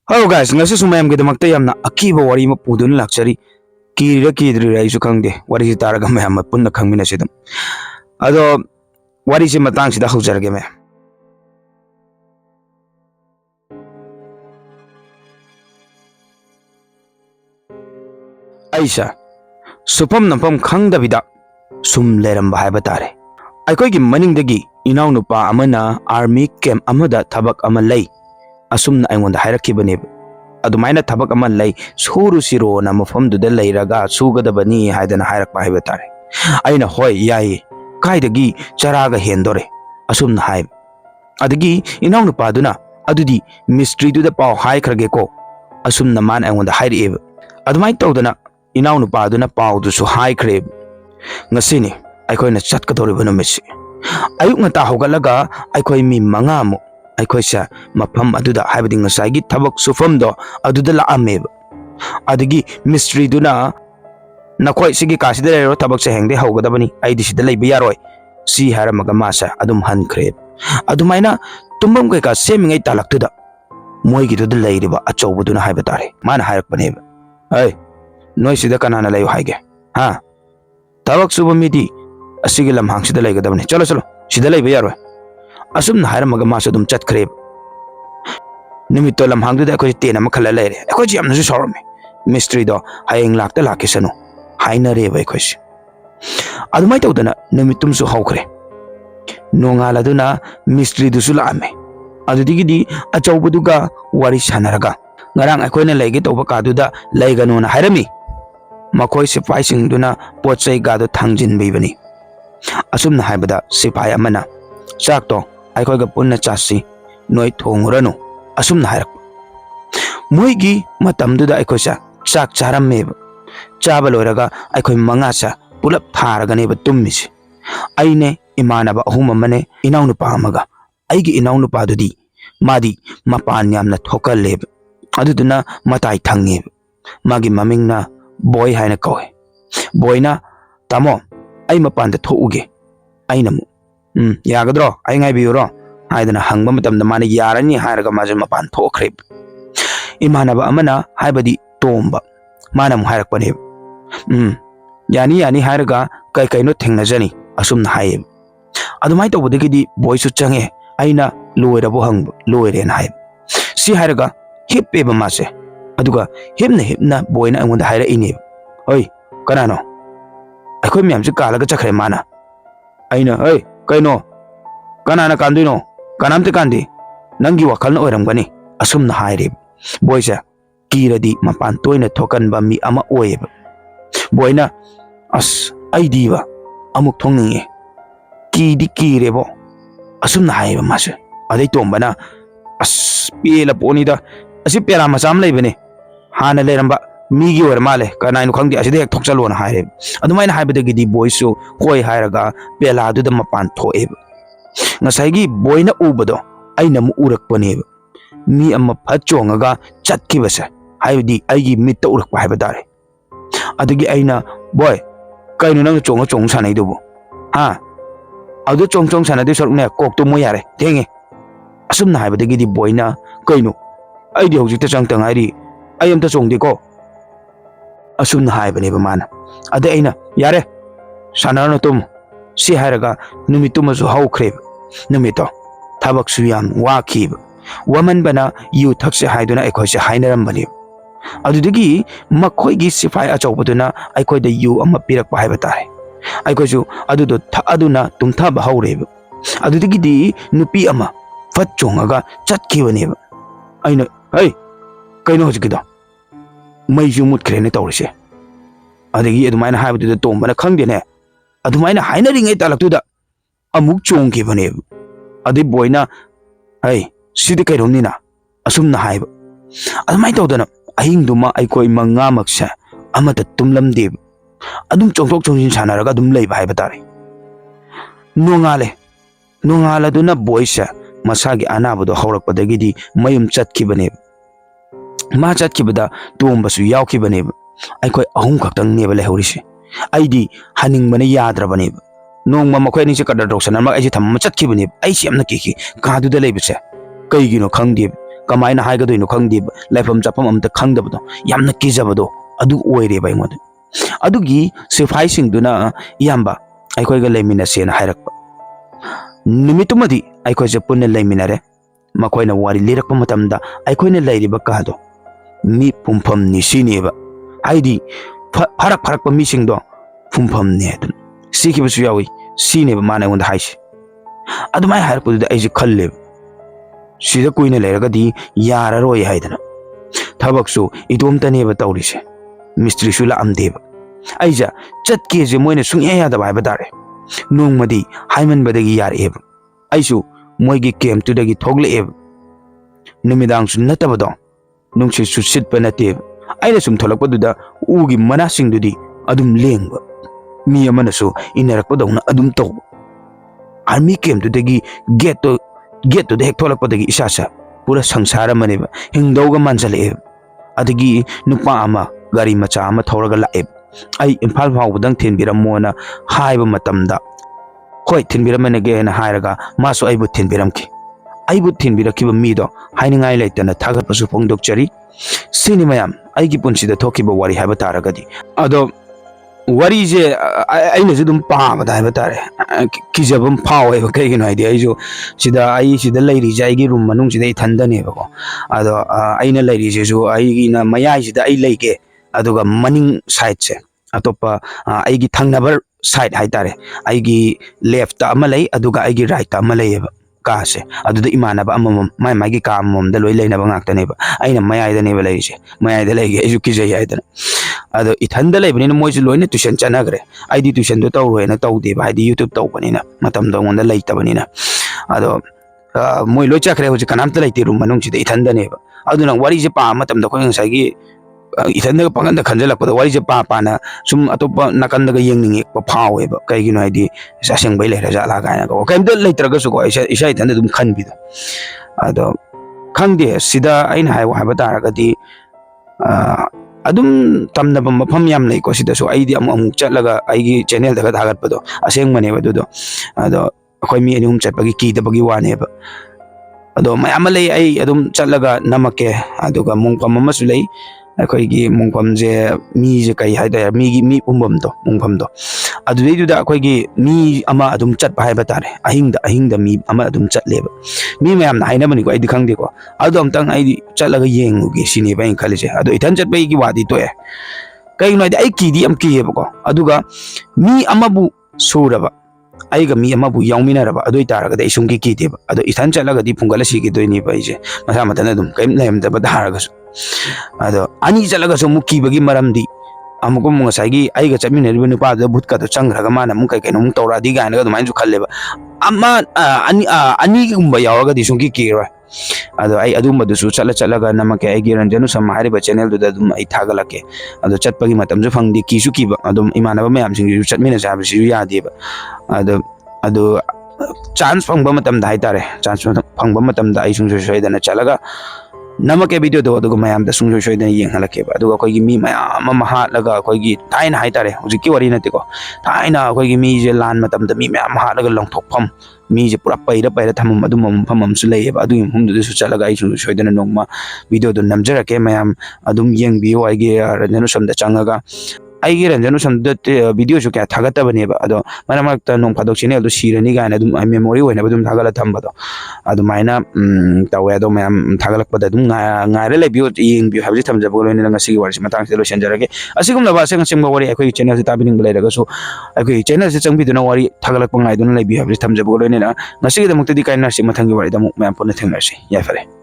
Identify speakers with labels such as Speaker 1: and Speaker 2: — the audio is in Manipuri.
Speaker 1: Hello guys, ngasi sumayam gidamakta yamna akiba wari ma pudun lakchari kirira kidrira isu khangde wari si taraga mayam punna khangmina sidam ado wari si matang sida haujarage me aisha supam napam khangdabida sum leramba haiba tare aikoi gi maningdagi inaw nupa amana army camp amada thabak ama lei asumna aingonda hairakibane adumaina thabak ama lei suru siro na mafam duda leiraga sugadabani haidana hairakpa haiba tare aina hoi yai kaidagi charaga hendore asumna haib adagi inaw nupa duna adudi mystery duda paw hai khrage ko asumna man aingonda hairib adumai tawdana inaw nupa duna paw du su hai khreb ngasini aikoina chatkadoriba numisi ayuk ngata hogalaga aikoi mi mangamu aikoisa mafam aduda haibadi ngasagi thabak sufamdo aduda laameb adagi mystery duna nakoi sigi kasida lero thabak se hengde hogadabani aidi sida leiba yaroi si haramaga masa adum hankreb adumaina tumbam kai ka semingai talaktuda moigi duda leiriba achobuduna haiba tare mana hairakbaneb ai noi sida kanana leyo haige ha thabak subamidi asigi lamhang sida leigadabani chalo chalo sida leiba yaroi asumna hairamaga masa dum chatkreb nimito lamhang duda ko tena makhala leire ko ji amna su sorme mystery do hayeng lakta lakisanu haina re bai khosh adumai tawdana nimitum su hawkhre nongala duna mystery du su lame adudigidi achawbuduga wari sanaraga ngarang akoina leige tawba kaduda leiganu na hairami makoi sipai sing duna pochai ga do thangjin bibani asumna haibada sipai amana chakto aikoi ga punna chasi noi thonguranu asumna hairak moigi matamduda aikosa chak charammeba chaba loiraga aikoi mangasa pulap tharaganeba tummisi aine imanaba ahum amane inaunu pamaga aigi inaunu padudi madi mapan yamna thokaleb aduduna matai thangeb magi mamingna boy haina kawe boyna tamo ai mapanda thouge ainamu yagadro ai ngai biuro haidana hangba matamda mane yarani hairaga maje mapan thokhreb imanaba amana haibadi tomba mana mu hairakpane yani yani hairaga kai kaino thengnajani asumna haib adumai tawbudagidi boy su change aina loirabo hang loirena haib si hairaga hippeba mase aduga hipna boyna angonda haira ine oi kanano akoi myamse kalaga chakhre mana aina oi kaino kanana kanduino kanamte kandi nangi wakalna oiramgani asumna hairib boysa kiradi mapan toina thokanba mi ama oeb boyna as aidiba amuk thongninge kidi kirebo asumna haiba mase adai tombana as pela ponida asi pela masam leibene hana leramba migi or male kanainu khangdi aside hek thokchalona hairib adumaina haibadagidi boysu hoi hairaga pela duda mapan thoeb ngasaigi boyna ubado aina mu urakpaneba mi amma phachongaga chatkibase haibdi aigi mitta urakpa haiba dare adagi aina boy kaino nang chong sanai dubu ha adu chong sanade sorne kokto mo yare thenge asumna haibadagi di boyna kaino aidi hojikta changtang ari ayamta chongdi ko asumna haibane ba mana ade aina yare sanarno tum si hairaga numituma su haukreb numito thabak su yam wakhib waman bana yu thakse haiduna ekhoise hainaram bani adudagi makhoi gi sifai achobuduna aikoi da yu ama pirak pa haiba tare aikoi su adudo aduna tumtha ba haureb adudagi di nupi ama fatchongaga chatkibane aina hey kaino hojikida mai ju mutkrene tawrise adagi adumaina haibuda tombana khangdene adumaina hainaringai talaktuda amuk chongkibane adi boyna hey sidi kairomnina asumna haiba adumai tawdana ahingduma aikoi mangamaksa amata tumlamdeb adum chongthok chongsin sanaraga adum leiba haiba tare nongala duna boysa masagi anabudo haurakpadagidi mayum chatkibane ma chatkibada tombasu yaukibane aikoi ahum khaktang neba lehorisi aidi haningbane yadrabane nongma makhoi ni se kadar doksan ma ai thamma chatkibane ai siamna kiki kaduda leibse kaigino khangdi kamaina haigadoi no khangdi laifam chapam amta khangdabdo yamna kijabado adu oire ba ingod adugi sifai singduna iyamba aikoiga leimina sena hairakpa numitumadi aikoise punna leiminare makoina wari lirakpa matamda aikoina leiriba kahdo mi pumpham ni sineba haidi farak pa mi singdo pumpham ne dun sikibasu yawi sineba mana wonda haisi adumai hairapdu da aisi khalle sida kuina leragadi yararoi haidana thabaksu idomtaneba tawrise mistri su laamdeba aija chatke je moina sungya yada bai badare nongmadi haiman badagi yar eb aisu moigi kem tu dagi thogle eb numidang su natabado nungsi su sitpa nate aina sum tholakpadu da ugi manasing dudi adum lengba mi amana su inarakpadawna adum taw army kem tu dagi get to the hek tholakpadagi isasa pura sangsara maneba hingdawga manjale eb adagi nupa ama gari macha ama thoraga la eb ai imphal phawbudang thinbiramona haiba matamda hoi thinbiramane ge na hairaga maso aibu thinbiramki aibu thinbirakiba mido hainingai leitana thagapsu phongdokchari sinimayam aigi punsida thokiba wari haiba taragadi ado wari je aina judum paamada haiba tare kijabam phawe ba kai gino idea ijo sida lairi jaigi room manung sida ithandane ba ko ado aina lairi je jo ai na mayai sida ai leike aduga maning side se atopa aigi thangnabar side haitare aigi left ta amalai aduga aigi right ta amalai ba ka se aduda imanaba amam mai gi ka amam da loi leina ba ngakta ne ba aina mayai da ne ba leise mayai da leige eju ki jai haidana ado ithanda leibani moi ju loina tuition chanagre aidi tuition do taw roina taw de ba aidi youtube taw banina matam da ngonda leita banina ado moi lo chakre hoji kanam ta leite room manung chida ithanda ne ba aduna wari je pa matam da ko ngai gi ithanda ga panganda khanjala pa wari je pa na sum atopa nakanda ga yengning pa phawe ba kai gi no aidi saseng bai le raja la ga na ko kai da leitra ga su ko isa ithanda dum khan bi da ado khangde sida aina hai wa ba tar ga di adum tamna bam mafam yam nei ko sida so aidi am chatlaga aigi channel daga thagat pado aseng mane ba do ado khoi mi ani chatpagi ki da bagi wane ba ado mayam lei ai adum chatlaga namake aduga mungpam amasu lei akhoi gi mungpam je mi je kai haida mi gi mi umbam do mungpam do adu dei du da akhoi gi mi ama adum chat ba hai ba tare ahing da mi ama adum chat leba mi mayam na haina bani ko ai dikhang de ko adu amtang ai chatlaga yengu gi sini ba in khali je adu ithan chat ba gi wadi to e kai no ai ki di am ki he ba ko aduga mi ama bu suraba aiga mi ama bu yaumina raba adu itaraga da isung ki de ba adu ithan chatlaga di phungala si gi doi ni ba ije masa matana dum kai naim da ba daraga su ado ani chalaga so muki bagi maramdi amuko munga sagi aiga chamine ribu nupa da bhutka to changraga mana mun kai kenu mun tawra di gaina ga dumai ju khalle ba amma ani gumba yawaga di sungki kira ado ai adum badu su chalaga namake ai gi ranjanu samari ba channel du da dum ai thagalake ado chatpagi matam ju phangdi ki su ki ba adum imana ba mayam sing ju chatmina sa bi ya de ba ado chance phangba matam da hai tare chance phangba matam da ai sung ju soi da na chalaga namake video do aduga mayam da sung soi da yeng halake ba aduga koi gi mi mayam ma laga koi gi thaina hai tare huji ki wari na te ko thaina koi gi mi je lan matam da mi mayam ha laga long thokpham mi je pura paira thamam adum phamam su lei ba adu hum du su chalaga ai sung soi da na nongma video do namjara ke mayam adum yeng bi wai ge ranjanu sam da changaga aigi ranjanu sam da video su kya thagata bane ba ado mana makta nong phadok channel do sirani ga na dum memory hoina dum thagala thamba do adu maina tawe do mayam thagalak pada dum ngaire le bio yeng bio habji thamja bo loina ngasi gi warsi matang se lo senjarage asigum la ba seng sengba wari akoi channel se tabining bulai daga so akoi channel se changbi duna wari thagalak pangai dun le bio habji thamja bo loina ngasi gi damukta di kaina si matang gi wari damu mayam pon thengna si ya fare